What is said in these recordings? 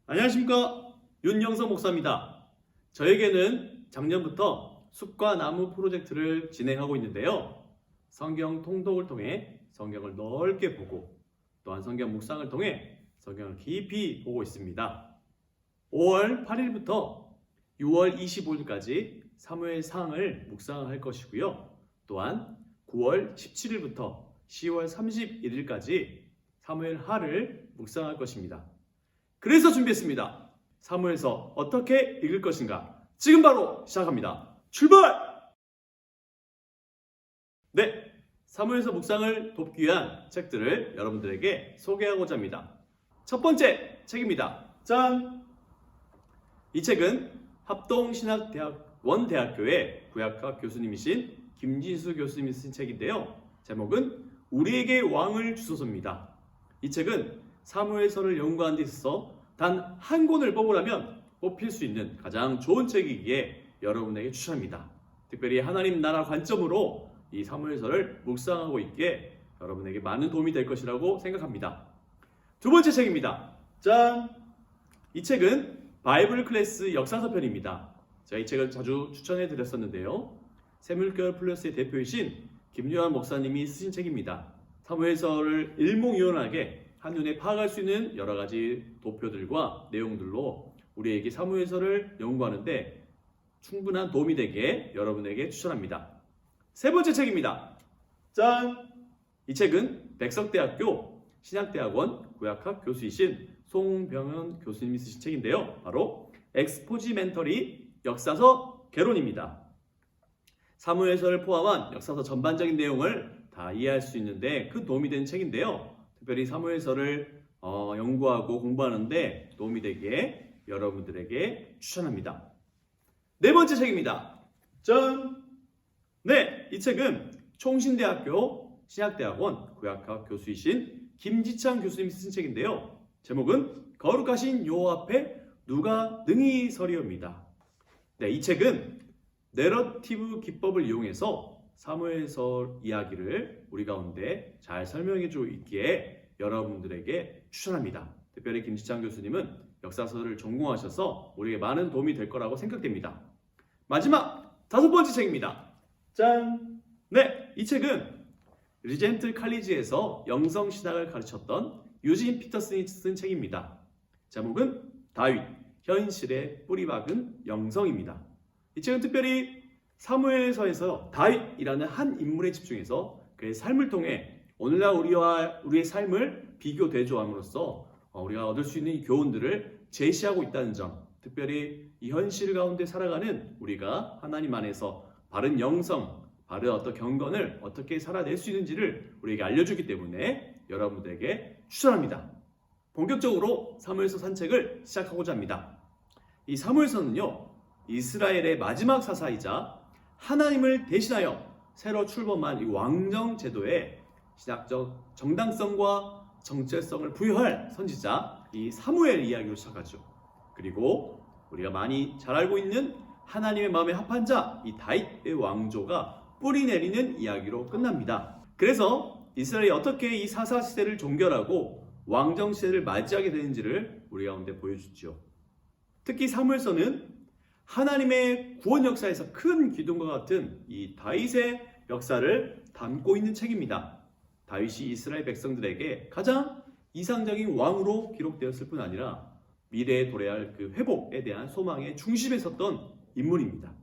안녕하십니까, 윤영석 목사입니다. 저에게는 작년부터 숲과 나무 프로젝트를 진행하고 있는데요. 성경 통독을 통해 성경을 넓게 보고 또한 성경 묵상을 통해 성경을 깊이 보고 있습니다. 5월 8일부터 6월 25일까지 사무엘상을 묵상할 것이고요. 또한 9월 17일부터 10월 31일까지 사무엘하를 묵상할 것입니다. 그래서 준비했습니다. 사무엘서 어떻게 읽을 것인가? 지금 바로 시작합니다. 출발! 네, 사무엘서 묵상을 돕기 위한 책들을 여러분들에게 소개하고자 합니다. 첫 번째 책입니다. 짠! 이 책은 합동신학원대학교의 구약학 교수님이신 김진수 교수님이 쓴 책인데요. 제목은 우리에게 왕을 주소서입니다. 이 책은 사무엘서를 연구하는 데 있어서 단 한 권을 뽑으라면 뽑힐 수 있는 가장 좋은 책이기에 여러분에게 추천합니다. 특별히 하나님 나라 관점으로 이 사무엘서를 묵상하고 있기에 여러분에게 많은 도움이 될 것이라고 생각합니다. 두 번째 책입니다. 짠! 이 책은 바이블 클래스 역사서 편입니다. 제가 이 책을 자주 추천해 드렸었는데요. 세물교회 플러스의 대표이신 김요한 목사님이 쓰신 책입니다. 사무엘서를 일목요연하게 한눈에 파악할 수 있는 여러 가지 도표들과 내용들로 우리에게 사무엘서를 연구하는데 충분한 도움이 되게 여러분에게 추천합니다. 세 번째 책입니다. 짠! 이 책은 백석대학교 신학대학원 구약학 교수이신 송병현 교수님이 쓰신 책인데요. 바로 엑스포지멘터리 역사서 개론입니다. 사무엘서를 포함한 역사서 전반적인 내용을 다 이해할 수 있는데 큰 도움이 되는 책인데요. 특별히 사무엘서를 연구하고 공부하는데 도움이 되게 여러분들에게 추천합니다. 네 번째 책입니다. 짠! 네, 이 책은 총신대학교 신학대학원 구약학 교수이신 김지창 교수님이 쓴 책인데요. 제목은 거룩하신 여호와 앞에 누가 능히 서리옵니다. 네, 이 책은 내러티브 기법을 이용해서 사무엘서 이야기를 우리 가운데 잘 설명해 주고 있기에 여러분들에게 추천합니다. 특별히 김지창 교수님은 역사서를 전공하셔서 우리에게 많은 도움이 될 거라고 생각됩니다. 마지막 다섯 번째 책입니다. 짠! 네, 이 책은 리젠트 칼리지에서 영성신학을 가르쳤던 유진 피터슨이 쓴 책입니다. 제목은 다윗, 현실에 뿌리박은 영성입니다. 이 책은 특별히 사무엘서에서 다윗이라는 한 인물에 집중해서 그의 삶을 통해 오늘날 우리의 삶을 비교 대조함으로써 우리가 얻을 수 있는 교훈들을 제시하고 있다는 점, 특별히 이 현실 가운데 살아가는 우리가 하나님 안에서 바른 영성, 바른 어떤 경건을 어떻게 살아낼 수 있는지를 우리에게 알려주기 때문에 여러분들에게 추천합니다. 본격적으로 사무엘서 산책을 시작하고자 합니다. 이 사무엘서는요, 이스라엘의 마지막 사사이자 하나님을 대신하여 새로 출범한 이 왕정 제도의 신학적 정당성과 정체성을 부여할 선지자 이 사무엘 이야기로 시작하죠. 그리고 우리가 많이 잘 알고 있는 하나님의 마음에 합한 자 이 다윗의 왕조가 뿌리 내리는 이야기로 끝납니다. 그래서 이스라엘이 어떻게 이 사사 시대를 종결하고 왕정 시대를 맞이하게 되는지를 우리 가운데 보여주죠. 특히 사무엘서는 하나님의 구원 역사에서 큰 기둥과 같은 이 다윗의 역사를 담고 있는 책입니다. 다윗이 이스라엘 백성들에게 가장 이상적인 왕으로 기록되었을 뿐 아니라 미래에 도래할 그 회복에 대한 소망의 중심에 섰던 인물입니다.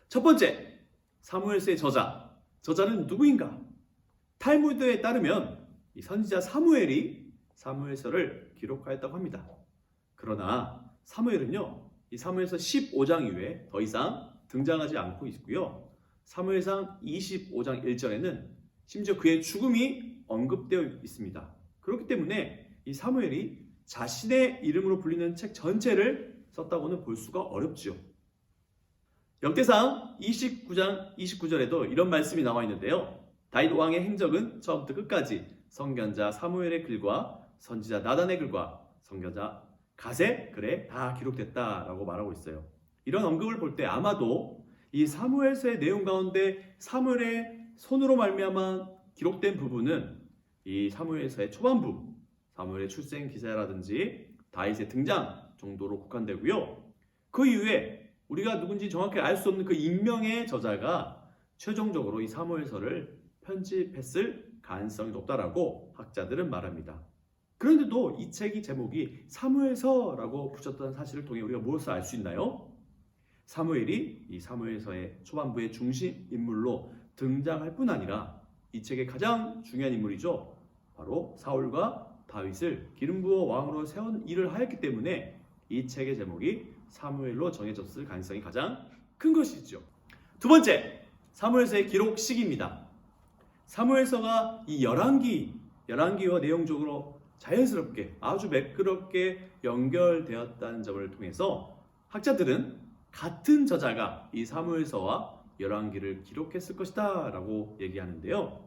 첫 번째, 사무엘서의 저자는 누구인가? 탈무드에 따르면 이 선지자 사무엘이 사무엘서를 기록하였다고 합니다. 그러나 사무엘은요, 이 사무엘서 15장 이후에 더 이상 등장하지 않고 있고요. 사무엘상 25장 1절에는 심지어 그의 죽음이 언급되어 있습니다. 그렇기 때문에 이 사무엘이 자신의 이름으로 불리는 책 전체를 썼다고는 볼 수가 어렵죠. 역대상 29장 29절에도 이런 말씀이 나와 있는데요. 다윗 왕의 행적은 처음부터 끝까지 선견자 사무엘의 글과 선지자 나단의 글과 선견자 갓의 글에 다 기록됐다라고 말하고 있어요. 이런 언급을 볼 때 아마도 이 사무엘서의 내용 가운데 사무엘의 손으로 말미암아 기록된 부분은 이 사무엘서의 초반부, 사무엘의 출생 기사라든지 다윗의 등장 정도로 국한되고요. 그 이후에 우리가 누군지 정확히 알 수 없는 그 익명의 저자가 최종적으로 이 사무엘서를 편집했을 가능성이 높다라고 학자들은 말합니다. 그런데도 이 책이 제목이 사무엘서라고 붙였던 사실을 통해 우리가 무엇을 알 수 있나요? 사무엘이 이 사무엘서의 초반부의 중심 인물로 등장할 뿐 아니라 이 책의 가장 중요한 인물이죠. 바로 사울과 다윗을 기름 부어 왕으로 세운 일을 하였기 때문에 이 책의 제목이 사무엘로 정해졌을 가능성이 가장 큰 것이죠. 두 번째, 사무엘서의 기록 시기입니다. 사무엘서가 이 열왕기와 내용적으로 자연스럽게 아주 매끄럽게 연결되었다는 점을 통해서 학자들은 같은 저자가 이 사무엘서와 열왕기를 기록했을 것이다 라고 얘기하는데요.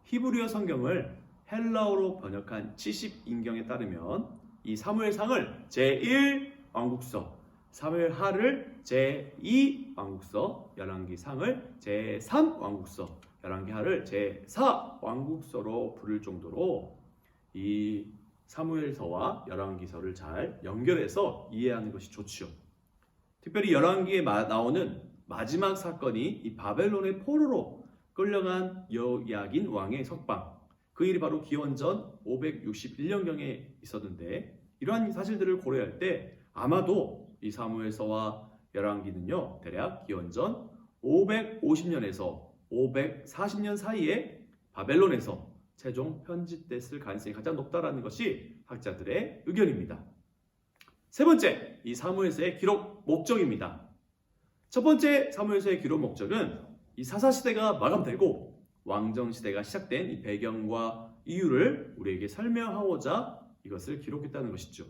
히브리어 성경을 헬라어로 번역한 70인경에 따르면 이 사무엘상을 제1왕국서, 사무엘하를 제2왕국서, 열왕기상을 제3왕국서, 열왕기하를 제4왕국서로 부를 정도로 이 사무엘서와 열왕기서를 잘 연결해서 이해하는 것이 좋죠. 특별히 열왕기에 나오는 마지막 사건이 이 바벨론의 포로로 끌려간 여야긴 왕의 석방, 그 일이 바로 기원전 561년경에 있었는데, 이러한 사실들을 고려할 때 아마도 이 사무엘서와 열왕기는요 대략 기원전 550년에서 540년 사이에 바벨론에서 최종 편집됐을 가능성이 가장 높다라는 것이 학자들의 의견입니다. 세 번째, 이 사무엘서의 기록 목적입니다. 첫 번째 사무엘서의 기록 목적은 이 사사시대가 마감되고 왕정시대가 시작된 이 배경과 이유를 우리에게 설명하고자 이것을 기록했다는 것이죠.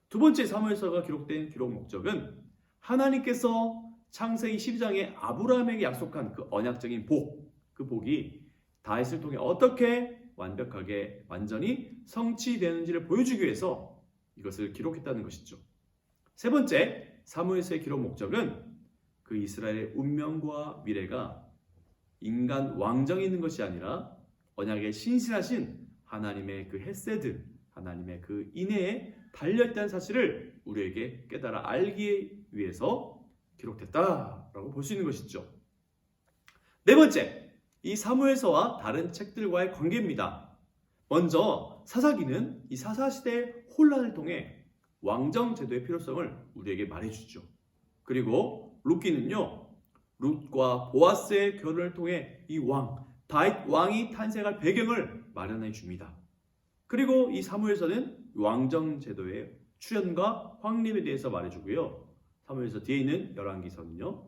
두 번째 사무엘서가 기록된 기록 목적은 하나님께서 창세기 12장에 아브라함에게 약속한 그 언약적인 그 복이 다윗을 통해 어떻게 완벽하게 완전히 성취되는지를 보여주기 위해서 이것을 기록했다는 것이죠. 세 번째 사무엘서의 기록 목적은 그 이스라엘의 운명과 미래가 인간 왕정에 있는 것이 아니라 언약에 신실하신 하나님의 그 헤세드, 하나님의 그 인애에 달려있다는 사실을 우리에게 깨달아 알기 위해서 기록됐다라고 볼 수 있는 것이죠. 네 번째, 이 사무엘서와 다른 책들과의 관계입니다. 먼저 사사기는 이 사사시대의 혼란을 통해 왕정 제도의 필요성을 우리에게 말해주죠. 그리고 룻기는요, 룻과 보아스의 결혼을 통해 이 다윗 왕이 탄생할 배경을 마련해 줍니다. 그리고 이 사무엘서는 왕정 제도의 출현과 확립에 대해서 말해주고요. 사무엘서 뒤에 있는 열왕기서는요,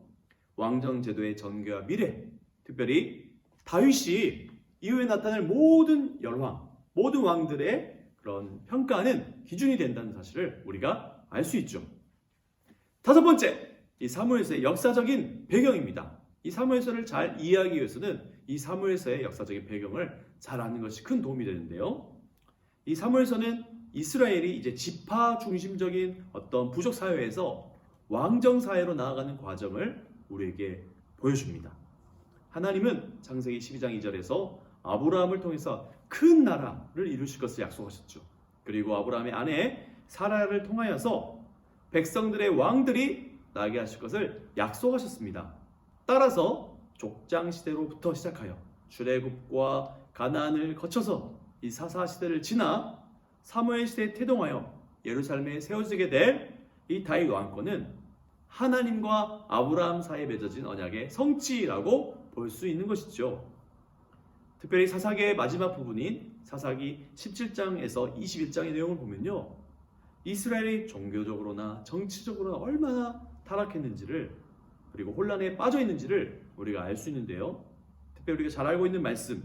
왕정 제도의 전개와 미래, 특별히 다윗이 이후에 나타날 모든 열왕, 모든 왕들의 그런 평가는 기준이 된다는 사실을 우리가 알 수 있죠. 다섯 번째, 이 사무엘서의 역사적인 배경입니다. 이 사무엘서를 잘 이해하기 위해서는 이 사무엘서의 역사적인 배경을 잘 아는 것이 큰 도움이 되는데요. 이 사무엘서는 이스라엘이 이제 지파 중심적인 어떤 부족 사회에서 왕정 사회로 나아가는 과정을 우리에게 보여줍니다. 하나님은 창세기 12장 2절에서 아브라함을 통해서 큰 나라를 이루실 것을 약속하셨죠. 그리고 아브라함의 아내 사라를 통하여서 백성들의 왕들이 나게 하실 것을 약속하셨습니다. 따라서 족장 시대로부터 시작하여 출애굽과 가나안을 거쳐서 이 사사 시대를 지나 사무엘 시대에 태동하여 예루살렘에 세워지게 될 이 다윗 왕권은 하나님과 아브라함 사이에 맺어진 언약의 성취라고 볼 수 있는 것이죠. 특별히 사사기의 마지막 부분인 사사기 17장에서 21장의 내용을 보면요, 이스라엘이 종교적으로나 정치적으로나 얼마나 타락했는지를, 그리고 혼란에 빠져 있는지를 우리가 알 수 있는데요. 특별히 우리가 잘 알고 있는 말씀,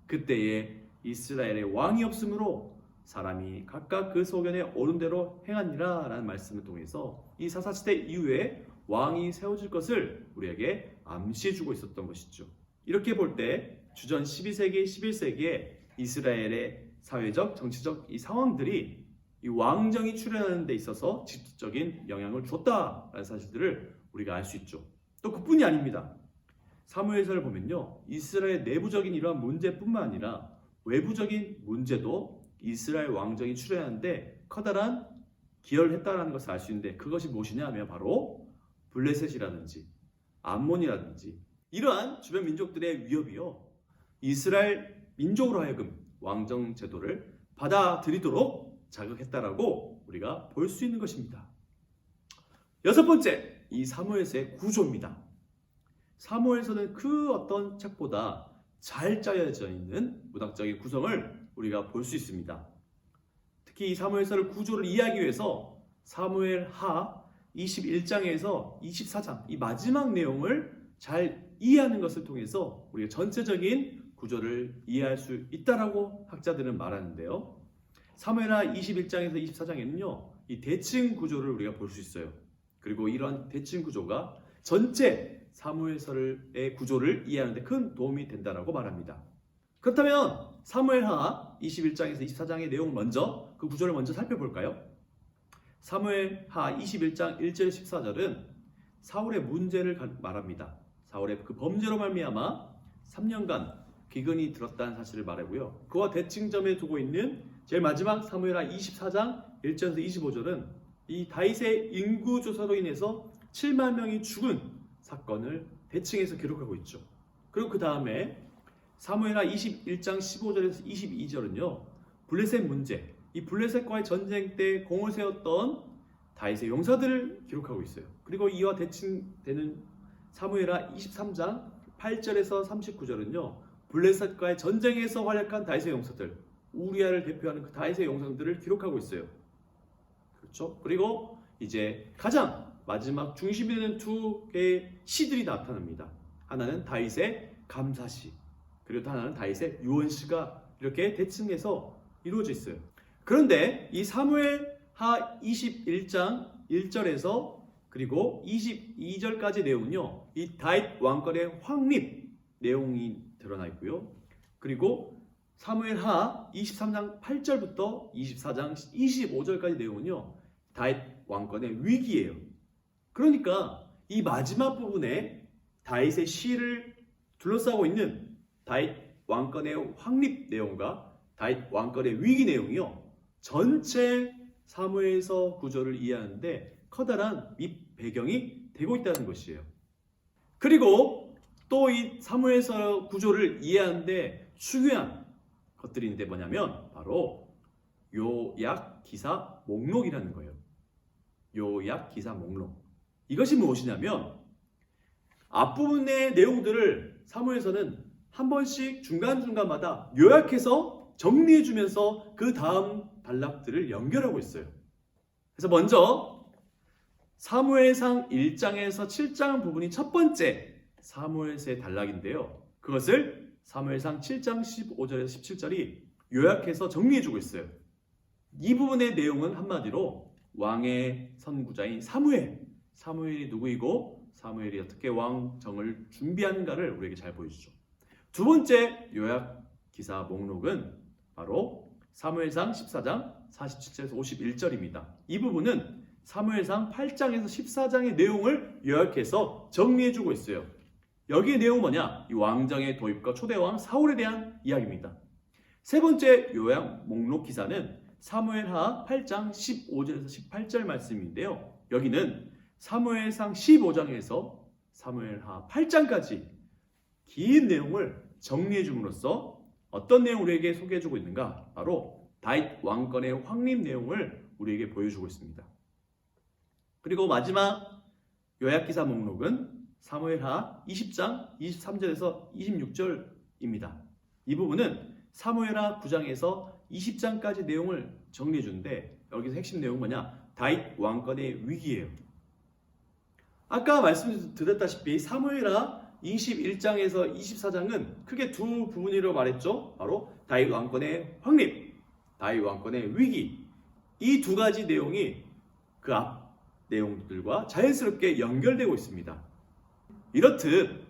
그때에 이스라엘의 왕이 없으므로 사람이 각각 그 소견에 옳은 대로 행하니라 라는 말씀을 통해서 이 사사시대 이후에 왕이 세워질 것을 우리에게 암시해주고 있었던 것이죠. 이렇게 볼 때 주전 12세기, 11세기에 이스라엘의 사회적, 정치적 이 상황들이 이 왕정이 출현하는 데 있어서 직접적인 영향을 줬다라는 사실들을 우리가 알 수 있죠. 또 그뿐이 아닙니다. 사무엘서를 보면요, 이스라엘 내부적인 이러한 문제뿐만 아니라 외부적인 문제도 이스라엘 왕정이 출현하는데 커다란 기여를 했다는 것을 알 수 있는데 그것이 무엇이냐 하면 바로 블레셋이라든지 암몬이라든지 이러한 주변 민족들의 위협이요 이스라엘 민족으로 하여금 왕정 제도를 받아들이도록 자극했다라고 우리가 볼 수 있는 것입니다. 여섯 번째, 이 사무엘서의 구조입니다. 사무엘서는 그 어떤 책보다 잘 짜여져 있는 문학적인 구성을 우리가 볼 수 있습니다. 특히 이 사무엘서를 구조를 이해하기 위해서 사무엘하 21장에서 24장 이 마지막 내용을 잘 이해하는 것을 통해서 우리가 전체적인 구조를 이해할 수 있다라고 학자들은 말하는데요. 사무엘하 21장에서 24장에는요. 이 대칭 구조를 우리가 볼 수 있어요. 그리고 이러한 대칭 구조가 전체 사무엘서의 구조를 이해하는 데 큰 도움이 된다라고 말합니다. 그렇다면 사무엘하 21장에서 24장의 내용을 먼저 그 구조를 먼저 살펴볼까요? 사무엘하 21장 1절 14절은 사울의 문제를 말합니다. 사울의 그 범죄로 말미암아 3년간 기근이 들었다는 사실을 말하고요. 그와 대칭점에 두고 있는 제일 마지막 사무엘하 24장 1절에서 25절은 이 다윗의 인구 조사로 인해서 7만 명이 죽은 사건을 대칭해서 기록하고 있죠. 그리고 그 다음에 사무엘하 21장 15절에서 22절은요. 블레셋 문제, 이 블레셋과의 전쟁 때 공을 세웠던 다윗의 용사들을 기록하고 있어요. 그리고 이와 대칭되는 사무엘하 23장 8절에서 39절은요. 블레셋과의 전쟁에서 활약한 다윗의 용사들, 우리아를 대표하는 그 다윗의 용사들을 기록하고 있어요. 그렇죠? 그리고 이제 가장 마지막 중심이 되는 두 개의 시들이 나타납니다. 하나는 다윗의 감사시, 그리고 하나는 다윗의 유언시가 이렇게 대칭해서 이루어져 있어요. 그런데 이 사무엘하 21장 1절에서 그리고 22절까지 내용은요. 이 다윗 왕권의 확립 내용이 드러나 있고요. 그리고 사무엘하 23장 8절부터 24장 25절까지 내용은요. 다윗 왕권의 위기예요. 그러니까 이 마지막 부분에 다윗의 시를 둘러싸고 있는 다윗 왕권의 확립 내용과 다윗 왕권의 위기 내용이요. 전체 사무엘서 구조를 이해하는데 커다란 밑 배경이 되고 있다는 것이에요. 그리고 또 이 사무엘서 구조를 이해하는데 중요한 것들이 있는데 뭐냐면 바로 요약 기사 목록이라는 거예요. 요약 기사 목록. 이것이 무엇이냐면 앞부분의 내용들을 사무엘서는 한 번씩 중간중간마다 요약해서 정리해주면서 그 다음 단락들을 연결하고 있어요. 그래서 먼저 사무엘상 1장에서 7장 부분이 첫 번째 사무엘서의 단락인데요. 그것을 사무엘상 7장 15절에서 17절이 요약해서 정리해주고 있어요. 이 부분의 내용은 한마디로 왕의 선구자인 사무엘이 누구이고 사무엘이 어떻게 왕정을 준비하는가를 우리에게 잘 보여주죠. 두 번째 요약 기사 목록은 바로 사무엘상 14장 47절에서 51절입니다. 이 부분은 사무엘상 8장에서 14장의 내용을 요약해서 정리해주고 있어요. 여기의 내용은 뭐냐? 이 왕정의 도입과 초대왕 사울에 대한 이야기입니다. 세 번째 요약 목록 기사는 사무엘하 8장 15절에서 18절 말씀인데요. 여기는 사무엘상 15장에서 사무엘하 8장까지 긴 내용을 정리해 줌으로써 어떤 내용을 우리에게 소개해 주고 있는가? 바로 다윗 왕권의 확립 내용을 우리에게 보여주고 있습니다. 그리고 마지막 요약기사 목록은 사무엘하 20장 23절에서 26절입니다. 이 부분은 사무엘하 9장에서 20장까지 내용을 정리해 주는데 여기서 핵심 내용은 뭐냐? 다윗 왕권의 위기예요. 아까 말씀드렸다시피 사무엘하 21장에서 24장은 크게 두 부분이라고 말했죠. 바로 다윗 왕권의 확립, 다윗 왕권의 위기. 이 두 가지 내용이 그 앞 내용들과 자연스럽게 연결되고 있습니다. 이렇듯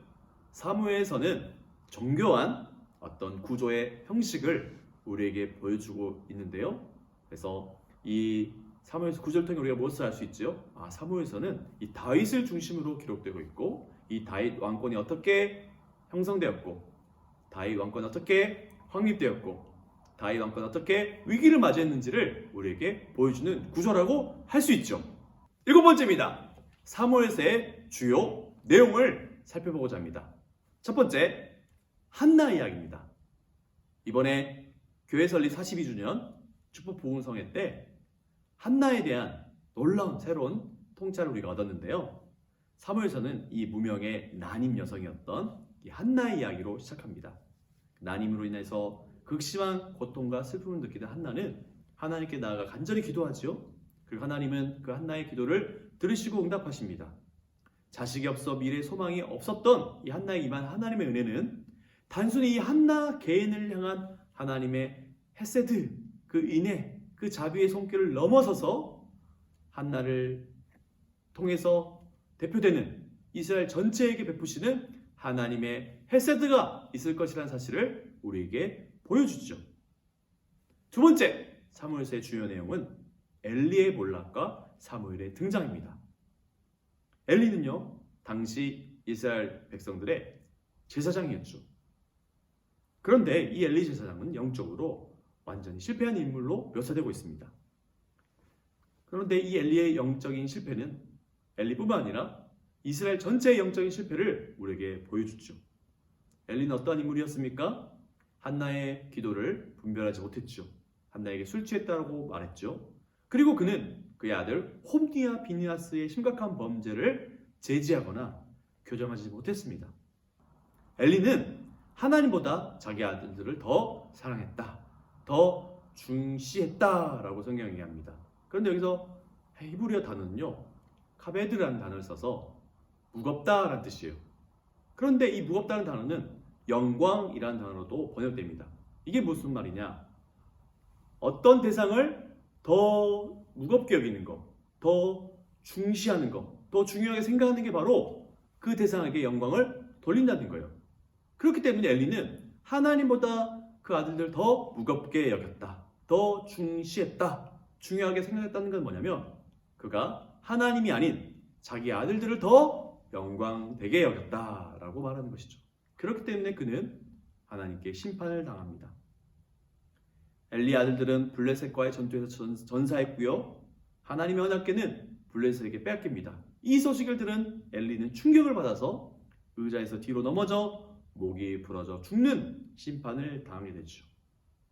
사무엘서는 정교한 어떤 구조의 형식을 우리에게 보여주고 있는데요. 그래서 이 사무엘서 구절을 통해 우리가 무엇을 알 수 있죠? 사무엘서는 이 다윗을 중심으로 기록되고 있고 이 다윗 왕권이 어떻게 형성되었고 다윗 왕권이 어떻게 확립되었고 다윗 왕권이 어떻게 위기를 맞이했는지를 우리에게 보여주는 구조라고 할 수 있죠. 7번째입니다. 사무엘서의 주요 내용을 살펴보고자 합니다. 첫 번째, 한나 이야기입니다. 이번에 교회 설립 42주년 축복 부흥성회 때 한나에 대한 놀라운 새로운 통찰을 우리가 얻었는데요. 사무엘서는 이 무명의 난임 여성이었던 이 한나의 이야기로 시작합니다. 난임으로 인해서 극심한 고통과 슬픔을 느끼던 한나는 하나님께 나아가 간절히 기도하지요. 그리고 하나님은 그 한나의 기도를 들으시고 응답하십니다. 자식이 없어 미래의 소망이 없었던 이 한나에 임한 하나님의 은혜는 단순히 이 한나 개인을 향한 하나님의 헤세드, 그 인애, 그 자비의 손길을 넘어서서 한나를 통해서 대표되는 이스라엘 전체에게 베푸시는 하나님의 헤세드가 있을 것이라는 사실을 우리에게 보여주죠. 두 번째, 사무엘서의 주요 내용은 엘리의 몰락과 사무엘의 등장입니다. 엘리는요, 당시 이스라엘 백성들의 제사장이었죠. 그런데 이 엘리 제사장은 영적으로 완전히 실패한 인물로 묘사되고 있습니다. 그런데 이 엘리의 영적인 실패는 엘리뿐만 아니라 이스라엘 전체의 영적인 실패를 우리에게 보여주죠. 엘리는 어떠한 인물이었습니까? 한나의 기도를 분별하지 못했죠. 한나에게 술 취했다고 말했죠. 그리고 그는 그의 아들 홈니와 비니하스의 심각한 범죄를 제지하거나 교정하지 못했습니다. 엘리는 하나님보다 자기 아들들을 더 사랑했다, 더 중시했다라고 성경이 얘기합니다. 그런데 여기서 히브리어 단어는요, 카베드라는 단어를 써서 무겁다라는 뜻이에요. 그런데 이 무겁다는 단어는 영광이라는 단어로도 번역됩니다. 이게 무슨 말이냐? 어떤 대상을 더 무겁게 여기는 것, 더 중시하는 것, 더 중요하게 생각하는 게 바로 그 대상에게 영광을 돌린다는 거예요. 그렇기 때문에 엘리는 하나님보다 그 아들들 더 무겁게 여겼다, 더 중시했다, 중요하게 생각했다는 건 뭐냐면 그가 하나님이 아닌 자기 아들들을 더 영광되게 여겼다라고 말하는 것이죠. 그렇기 때문에 그는 하나님께 심판을 당합니다. 엘리 아들들은 블레셋과의 전투에서 전사했고요. 하나님의 언약궤는 블레셋에게 빼앗깁니다. 이 소식을 들은 엘리는 충격을 받아서 의자에서 뒤로 넘어져 목이 부러져 죽는 심판을 당하게 되죠.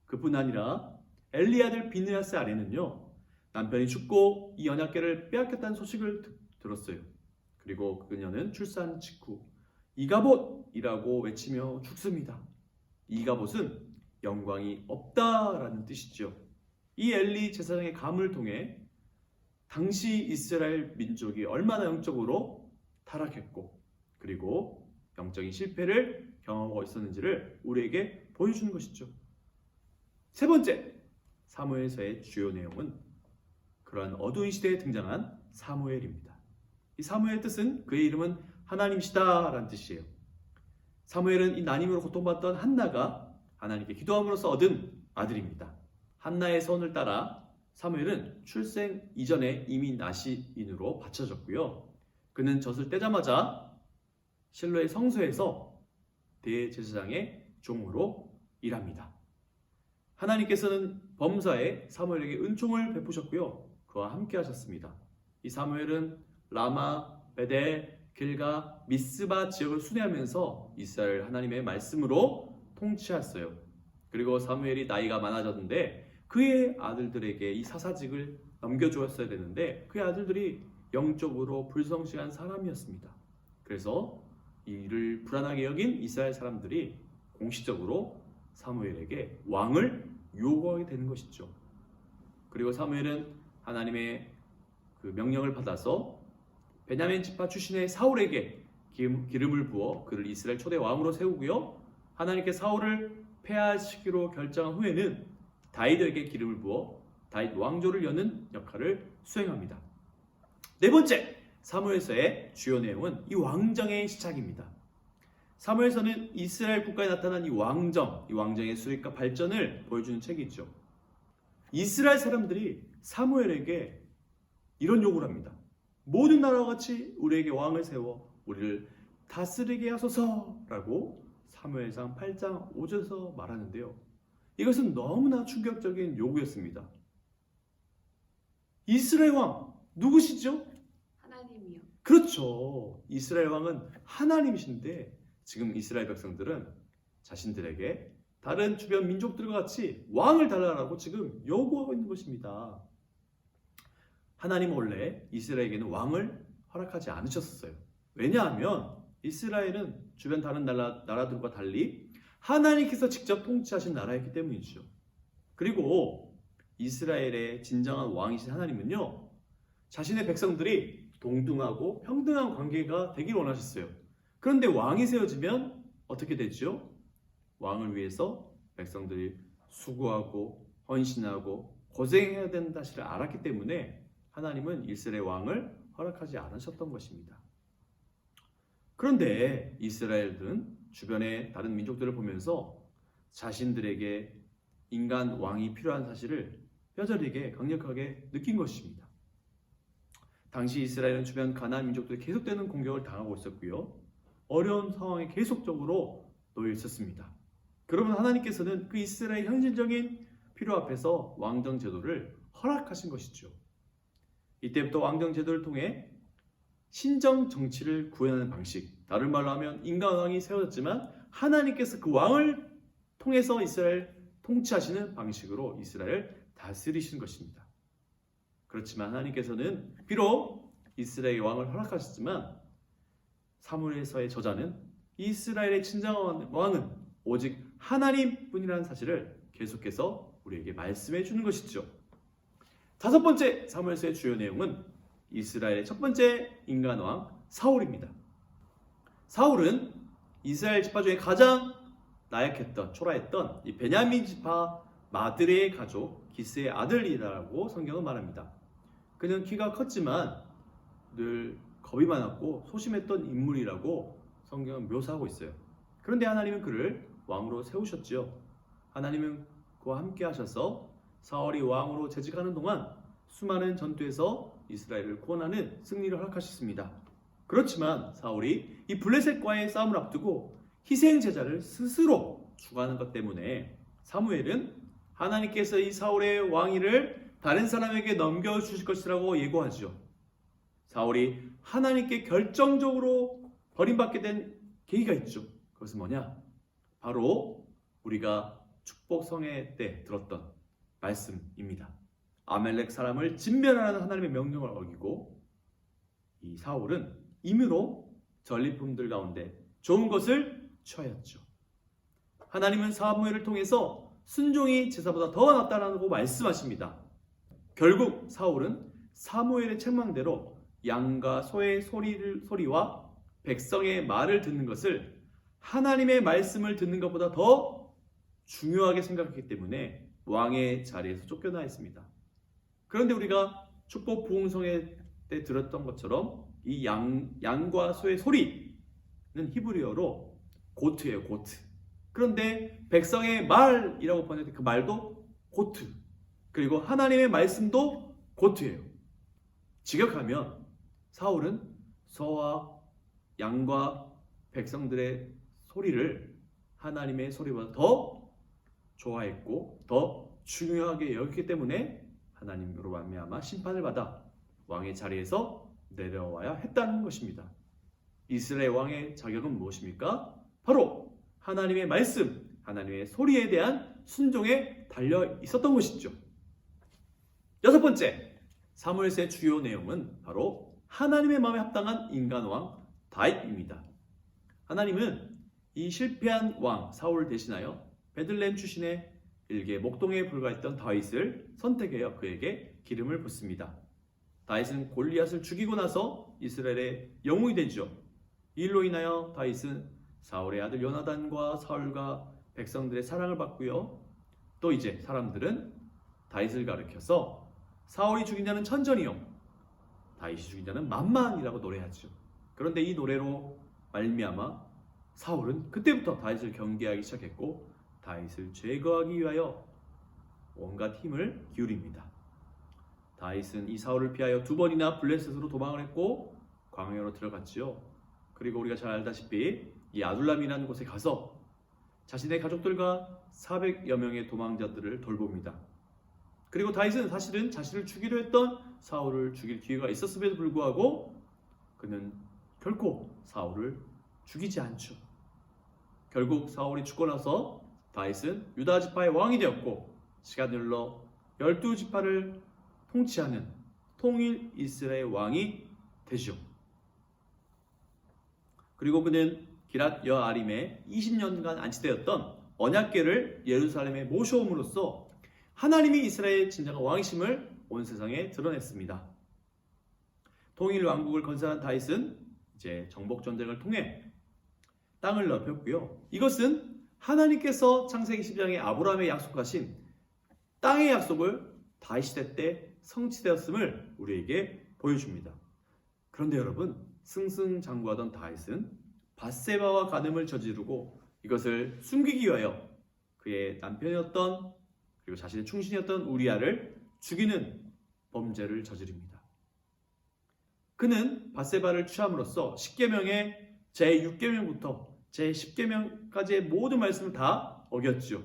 그뿐 아니라 엘리 아들 비느하스 아내는요, 남편이 죽고 이 언약궤를 빼앗겼다는 소식을 들었어요. 그리고 그녀는 출산 직후 이가봇이라고 외치며 죽습니다. 이가봇은 영광이 없다라는 뜻이죠. 이 엘리 제사장의 감을 통해 당시 이스라엘 민족이 얼마나 영적으로 타락했고 그리고 영적인 실패를 경험하고 있었는지를 우리에게 보여주는 것이죠. 세 번째, 사무엘서의 주요 내용은 그러한 어두운 시대에 등장한 사무엘입니다. 이 사무엘의 뜻은 그의 이름은 하나님이시다라는 뜻이에요. 사무엘은 이 난임으로 고통받던 한나가 하나님께 기도함으로써 얻은 아들입니다. 한나의 선을 따라 사무엘은 출생 이전에 이미 나시인으로 바쳐졌고요. 그는 젖을 떼자마자 실로의 성소에서 대제사장의 종으로 일합니다. 하나님께서는 범사에 사무엘에게 은총을 베푸셨고요. 그와 함께 하셨습니다. 이 사무엘은 라마, 베델, 길가, 미스바 지역을 순회하면서 이스라엘 하나님의 말씀으로 통치했어요. 그리고 사무엘이 나이가 많아졌는데 그의 아들들에게 이 사사직을 넘겨주었어야 되는데 그의 아들들이 영적으로 불성실한 사람이었습니다. 그래서 이를 불안하게 여긴 이스라엘 사람들이 공식적으로 사무엘에게 왕을 요구하게 되는 것이죠. 그리고 사무엘은 하나님의 그 명령을 받아서 베냐민 지파 출신의 사울에게 기름을 부어 그를 이스라엘 초대 왕으로 세우고요. 하나님께 사울을 폐하시키로 결정한 후에는 다윗에게 기름을 부어 다윗 왕조를 여는 역할을 수행합니다. 네 번째, 사무엘서의 주요 내용은 이 왕정의 시작입니다. 사무엘서는 이스라엘 국가에 나타난 이 왕정의 수립과 발전을 보여주는 책이죠. 이스라엘 사람들이 사무엘에게 이런 요구를 합니다. 모든 나라와 같이 우리에게 왕을 세워 우리를 다스리게 하소서라고 사무엘상 8장 5절에서 말하는데요. 이것은 너무나 충격적인 요구였습니다. 이스라엘 왕 누구시죠? 하나님이요. 그렇죠. 이스라엘 왕은 하나님이신데 지금 이스라엘 백성들은 자신들에게 다른 주변 민족들과 같이 왕을 달라고 지금 요구하고 있는 것입니다. 하나님은 원래 이스라엘에게는 왕을 허락하지 않으셨어요. 왜냐하면 이스라엘은 주변 다른 나라들과 달리 하나님께서 직접 통치하신 나라였기 때문이죠. 그리고 이스라엘의 진정한 왕이신 하나님은요, 자신의 백성들이 동등하고 평등한 관계가 되길 원하셨어요. 그런데 왕이 세워지면 어떻게 되죠? 왕을 위해서 백성들이 수고하고 헌신하고 고생해야 되는 사실을 알았기 때문에 하나님은 이스라엘 왕을 허락하지 않으셨던 것입니다. 그런데 이스라엘은 주변의 다른 민족들을 보면서 자신들에게 인간 왕이 필요한 사실을 뼈저리게 강력하게 느낀 것입니다. 당시 이스라엘은 주변 가나안 민족들이 계속되는 공격을 당하고 있었고요. 어려운 상황에 계속적으로 놓여 있었습니다. 그러면 하나님께서는 그 이스라엘 현실적인 필요 앞에서 왕정 제도를 허락하신 것이죠. 이때부터 왕정 제도를 통해 신정 정치를 구현하는 방식, 다른 말로 하면 인간 왕이 세워졌지만 하나님께서 그 왕을 통해서 이스라엘 통치하시는 방식으로 이스라엘을 다스리신 것입니다. 그렇지만 하나님께서는 비록 이스라엘 왕을 허락하셨지만 사무엘서의 저자는 이스라엘의 진정한 왕은 오직 하나님뿐이라는 사실을 계속해서 우리에게 말씀해 주는 것이죠. 다섯 번째 사무엘서의 주요 내용은 이스라엘의 첫 번째 인간왕 사울입니다. 사울은 이스라엘 지파 중에 가장 나약했던, 초라했던 이 베냐민 지파 마드레의 가족 기스의 아들이라고 성경은 말합니다. 그는 키가 컸지만 늘 겁이 많았고 소심했던 인물이라고 성경은 묘사하고 있어요. 그런데 하나님은 그를 왕으로 세우셨지요. 하나님은 그와 함께 하셔서 사울이 왕으로 재직하는 동안 수많은 전투에서 이스라엘을 구원하는 승리를 허락하셨습니다. 그렇지만 사울이 이 블레셋과의 싸움을 앞두고 희생 제자를 스스로 추구하는 것 때문에 사무엘은 하나님께서 이 사울의 왕위를 다른 사람에게 넘겨주실 것이라고 예고하죠. 사울이 하나님께 결정적으로 버림받게 된 계기가 있죠. 그것은 뭐냐? 바로 우리가 축복성회 때 들었던 말씀입니다. 아멜렉 사람을 진멸하라는 하나님의 명령을 어기고 이 사울은 임의로 전리품들 가운데 좋은 것을 취하였죠. 하나님은 사무엘을 통해서 순종이 제사보다 더 낫다라고 말씀하십니다. 결국 사울은 사무엘의 책망대로 양과 소의 소리와 백성의 말을 듣는 것을 하나님의 말씀을 듣는 것보다 더 중요하게 생각했기 때문에 왕의 자리에서 쫓겨나 있습니다. 그런데 우리가 축복 부흥성회 때 들었던 것처럼 이 양과 소의 소리는 히브리어로 고트예요, 고트. 그런데 백성의 말이라고 번역된 그 말도 고트. 그리고 하나님의 말씀도 고트예요. 직역하면 사울은 소와 양과 백성들의 소리를 하나님의 소리보다 더 좋아했고 더 중요하게 여겼기 때문에 하나님으로 말미암아 심판을 받아 왕의 자리에서 내려와야 했다는 것입니다. 이스라엘 왕의 자격은 무엇입니까? 바로 하나님의 말씀, 하나님의 소리에 대한 순종에 달려 있었던 것이죠. 여섯 번째, 사무엘서의 주요 내용은 바로 하나님의 마음에 합당한 인간왕 다윗입니다. 하나님은 이 실패한 왕 사울을 대신하여 베들레헴 출신의 일개 목동에 불과했던 다윗을 선택하여 그에게 기름을 붓습니다. 다윗은 골리앗을 죽이고 나서 이스라엘의 영웅이 되죠. 이 일로 인하여 다윗은 사울의 아들 요나단과 사울과 백성들의 사랑을 받고요. 또 이제 사람들은 다윗을 가리켜서 사울이 죽인 자는 천전이요 다윗이 죽인 자는 만만이라고 노래하죠. 그런데 이 노래로 말미암아 사울은 그때부터 다윗을 경계하기 시작했고 다윗을 제거하기 위하여 온갖 힘을 기울입니다. 다윗은 이 사울을 피하여 두 번이나 블레셋으로 도망을 했고 광야로 들어갔지요. 그리고 우리가 잘 알다시피 이 아둘람이라는 곳에 가서 자신의 가족들과 400여 명의 도망자들을 돌봅니다. 그리고 다윗은 사실은 자신을 죽이려 했던 사울을 죽일 기회가 있었음에도 불구하고 그는 결코 사울을 죽이지 않죠. 결국 사울이 죽고 나서 다윗은 유다 지파의 왕이 되었고 시간이 흘러 12지파를 통치하는 통일 이스라엘 왕이 되죠. 그리고 그는 기랏 여아림에 20년간 안치되었던 언약궤를 예루살렘에 모셔옴으로써 하나님이 이스라엘의 진정한 왕이심을 온 세상에 드러냈습니다. 통일 왕국을 건설한 다윗은 이제 정복 전쟁을 통해 땅을 넓혔고요. 이것은 하나님께서 창세기 10장에 아브라함에 약속하신 땅의 약속을 다윗 시대 때 성취되었음을 우리에게 보여줍니다. 그런데 여러분, 승승장구하던 다윗은 밧세바와 간음을 저지르고 이것을 숨기기 위하여 그의 남편이었던 그리고 자신의 충신이었던 우리아를 죽이는 범죄를 저지릅니다. 그는 밧세바를 취함으로써 10계명의 제6계명부터 제10계명까지의 모든 말씀을 다 어겼죠.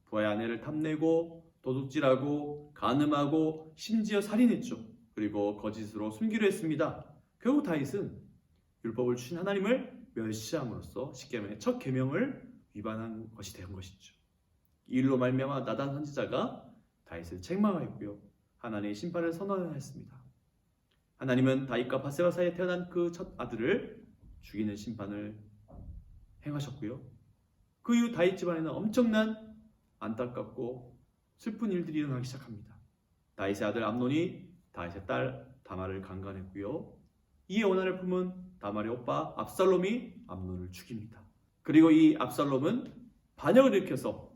부하의 아내를 탐내고 도둑질하고 간음하고 심지어 살인했죠. 그리고 거짓으로 숨기려 했습니다. 결국 다윗은 율법을 주신 하나님을 멸시함으로써 10계명의 첫 계명을 위반한 것이 된 것이죠. 이 일로 말미암아 나단 선지자가 다윗을 책망하였고요. 하나님의 심판을 선언했습니다. 하나님은 다윗과 밧세바 사이에 태어난 그 첫 아들을 죽이는 심판을 행하셨고요. 그 이후 다윗 집안에는 엄청난 안타깝고 슬픈 일들이 일어나기 시작합니다. 다윗의 아들 암논이 다윗의 딸 다말을 강간했고요. 이에 원한을 품은 다말의 오빠 압살롬이 암논을 죽입니다. 그리고 이 압살롬은 반역을 일으켜서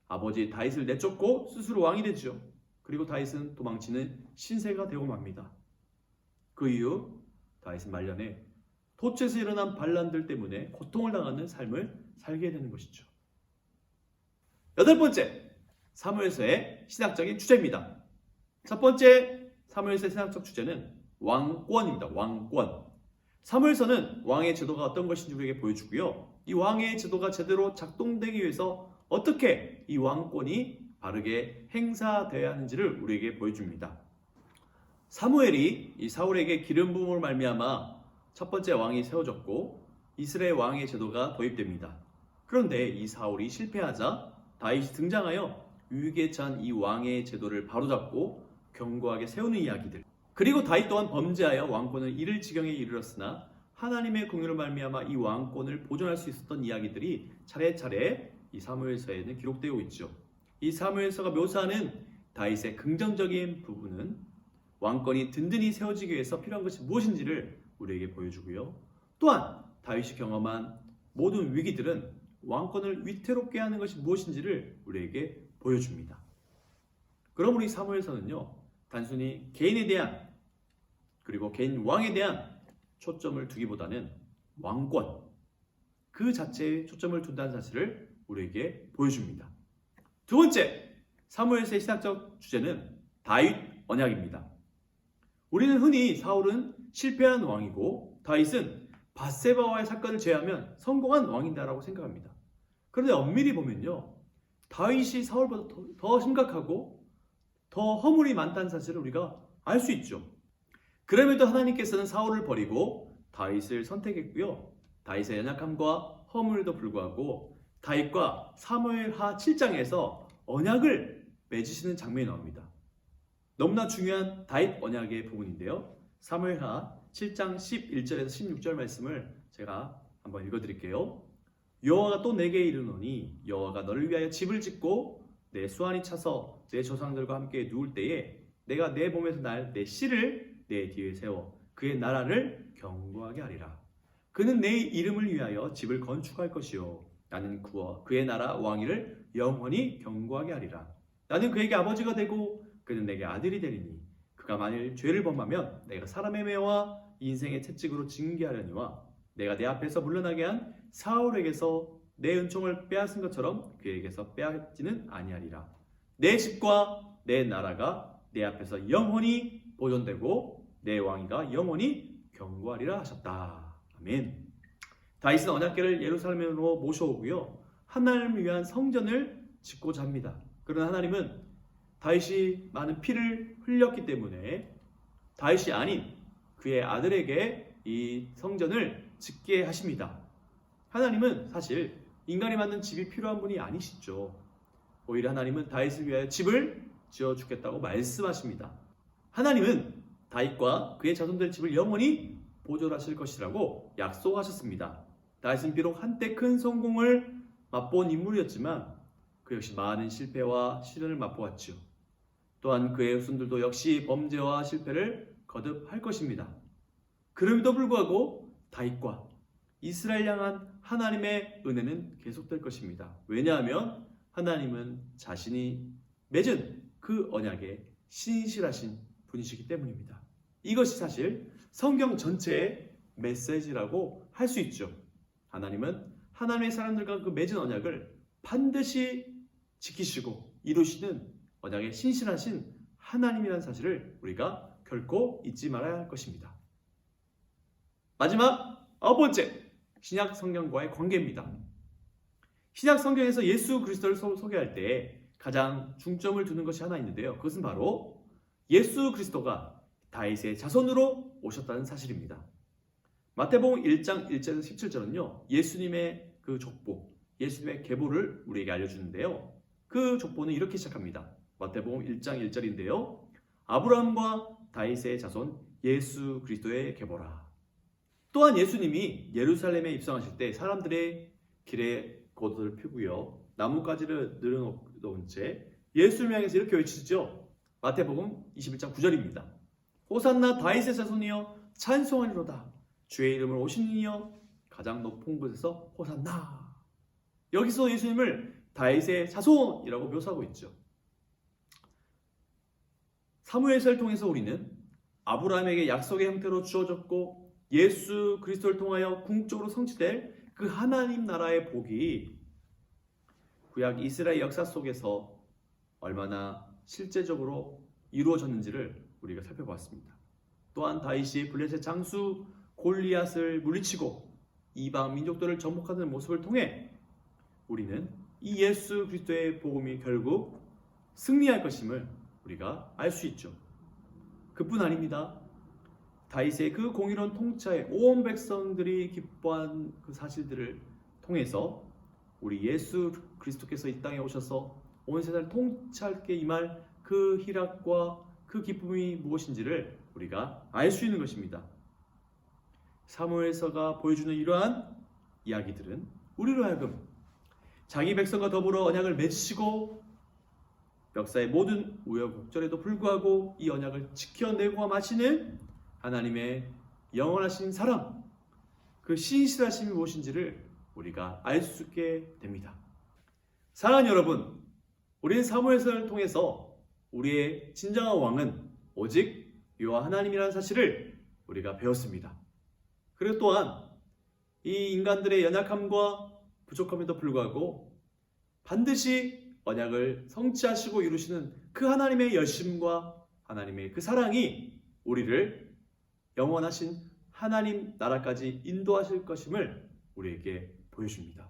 아버지 다윗을 내쫓고 스스로 왕이 되죠. 그리고 다윗은 도망치는 신세가 되고 맙니다. 그 이후 다윗은 말년에 도처에서 일어난 반란들 때문에 고통을 당하는 삶을 살게 되는 것이죠. 8번째, 사무엘서의 신학적인 주제입니다. 첫 번째 사무엘서의 신학적 주제는 왕권입니다. 왕권. 사무엘서는 왕의 제도가 어떤 것인지 우리에게 보여주고요. 이 왕의 제도가 제대로 작동되기 위해서 어떻게 이 왕권이 바르게 행사되어야 하는지를 우리에게 보여줍니다. 사무엘이 이 사울에게 기름 부음을 말미암아 첫 번째 왕이 세워졌고 이스라엘 왕의 제도가 도입됩니다. 그런데 이 사울이 실패하자 다윗이 등장하여 위기에 처한 이 왕의 제도를 바로잡고 견고하게 세우는 이야기들. 그리고 다윗 또한 범죄하여 왕권을 잃을 지경에 이르렀으나 하나님의 공의로 말미암아 이 왕권을 보존할 수 있었던 이야기들이 차례차례 이 사무엘서에는 기록되어 있죠. 이 사무엘서가 묘사하는 다윗의 긍정적인 부분은 왕권이 든든히 세워지기 위해서 필요한 것이 무엇인지를 우리에게 보여주고요. 또한 다윗이 경험한 모든 위기들은 왕권을 위태롭게 하는 것이 무엇인지를 우리에게 보여줍니다. 그럼 우리 사무엘서는요, 단순히 개인에 대한 그리고 개인 왕에 대한 초점을 두기보다는 왕권 그 자체에 초점을 둔다는 사실을 우리에게 보여줍니다. 두 번째, 사무엘서의 신학적 주제는 다윗 언약입니다. 우리는 흔히 사울은 실패한 왕이고 다윗은 밧세바와의 사건을 제외하면 성공한 왕이다라고 생각합니다. 그런데 엄밀히 보면요, 다윗이 사울보다 더 심각하고 더 허물이 많다는 사실을 우리가 알 수 있죠. 그럼에도 하나님께서는 사울을 버리고 다윗을 선택했고요. 다윗의 연약함과 허물에도 불구하고 다윗과 사무엘하 7장에서 언약을 맺으시는 장면이 나옵니다. 너무나 중요한 다윗 언약의 부분인데요. 사무엘하 7장 11절에서 16절 말씀을 제가 한번 읽어드릴게요. 여호와가 또 내게 이르노니 여호와가 너를 위하여 집을 짓고 내 수완이 차서 내 조상들과 함께 누울 때에 내가 내 몸에서 날 내 씨를 내 뒤에 세워 그의 나라를 견고하게 하리라. 그는 내 이름을 위하여 집을 건축할 것이요 나는 그의 나라 왕위를 영원히 견고하게 하리라. 나는 그에게 아버지가 되고 그는 내게 아들이 되리니 그가 만일 죄를 범하면 내가 사람의 매와 인생의 채찍으로 징계하려니와 내가 내 앞에서 물러나게 한 사울에게서 내 은총을 빼앗은 것처럼 그에게서 빼앗지는 아니하리라. 내 집과 내 나라가 내 앞에서 영원히 보존되고 내 왕위가 영원히 견고하리라 하셨다. 아멘. 다윗은 언약궤를 예루살렘으로 모셔오고요. 하나님을 위한 성전을 짓고자 합니다. 그러나 하나님은 다윗이 많은 피를 흘렸기 때문에 다윗이 아닌 그의 아들에게 이 성전을 짓게 하십니다. 하나님은 사실 인간이 만든 집이 필요한 분이 아니시죠. 오히려 하나님은 다윗을 위하여 집을 지어주겠다고 말씀하십니다. 하나님은 다윗과 그의 자손들 집을 영원히 보존하실 것이라고 약속하셨습니다. 다윗은 비록 한때 큰 성공을 맛본 인물이었지만 그 역시 많은 실패와 시련을 맛보았죠. 또한 그의 후손들도 역시 범죄와 실패를 거듭할 것입니다. 그럼에도 불구하고 다윗과 이스라엘 향한 하나님의 은혜는 계속될 것입니다. 왜냐하면 하나님은 자신이 맺은 그 언약에 신실하신 분이시기 때문입니다. 이것이 사실 성경 전체의 메시지라고 할 수 있죠. 하나님은 하나님의 사람들과 그 맺은 언약을 반드시 지키시고 이루시는 언약에 신실하신 하나님이라는 사실을 우리가 결코 잊지 말아야 할 것입니다. 마지막 9번째, 신약 성경과의 관계입니다. 신약 성경에서 예수 그리스도를 소개할 때 가장 중점을 두는 것이 하나 있는데요. 그것은 바로 예수 그리스도가 다윗의 자손으로 오셨다는 사실입니다. 마태복음 1장 1절에서 17절은요. 예수님의 그 족보, 예수님의 계보를 우리에게 알려주는데요. 그 족보는 이렇게 시작합니다. 마태복음 1장 1절인데요. 아브라함과 다윗의 자손 예수 그리스도의 계보라. 또한 예수님이 예루살렘에 입성하실 때 사람들의 길에 겉옷을 펴고요. 나뭇가지를 늘어놓은 채 예수를 향해서 이렇게 외치죠. 마태복음 21장 9절입니다. 호산나 다윗의 자손이여 찬송하리로다. 주의 이름으로 오신 이여 가장 높은 곳에서 호산나. 여기서 예수님을 다윗의 자손이라고 묘사하고 있죠. 사무엘서를 통해서 우리는 아브라함에게 약속의 형태로 주어졌고 예수 그리스도를 통하여 궁극적으로 성취될 그 하나님 나라의 복이 구약 이스라엘 역사 속에서 얼마나 실제적으로 이루어졌는지를 우리가 살펴보았습니다. 또한 다윗이 블레셋 장수 골리앗을 물리치고 이방 민족들을 정복하는 모습을 통해 우리는 이 예수 그리스도의 복음이 결국 승리할 것임을 우리가 알 수 있죠. 그뿐 아닙니다. 다윗의 그 공의로운 통치에 온 백성들이 기뻐한 그 사실들을 통해서 우리 예수 그리스도께서 이 땅에 오셔서 온 세상을 통치하게 임할 그 희락과 그 기쁨이 무엇인지를 우리가 알 수 있는 것입니다. 사무엘서가 보여주는 이러한 이야기들은 우리로 하여금 자기 백성과 더불어 언약을 맺으시고 역사의 모든 우여곡절에도 불구하고 이 언약을 지켜내고 마치는 하나님의 영원하신 사랑, 그 신실하심이 무엇인지를 우리가 알 수 있게 됩니다. 사랑하는 여러분, 우리는 사무엘서를 통해서 우리의 진정한 왕은 오직 여호와 하나님이라는 사실을 우리가 배웠습니다. 그리고 또한 이 인간들의 연약함과 부족함에도 불구하고 반드시 언약을 성취하시고 이루시는 그 하나님의 열심과 하나님의 그 사랑이 우리를 영원하신 하나님 나라까지 인도하실 것임을 우리에게 보여줍니다.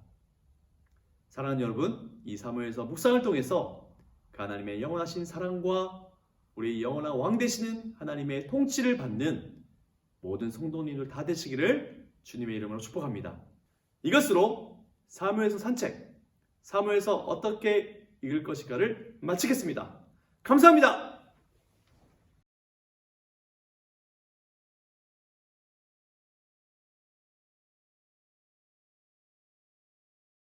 사랑하는 여러분, 이 사무엘서 묵상을 통해서 그 하나님의 영원하신 사랑과 우리 영원한 왕 되시는 하나님의 통치를 받는 모든 성도님들 다 되시기를 주님의 이름으로 축복합니다. 이것으로 사무엘서 산책, 사무엘서 어떻게 읽을 것인가를 마치겠습니다. 감사합니다.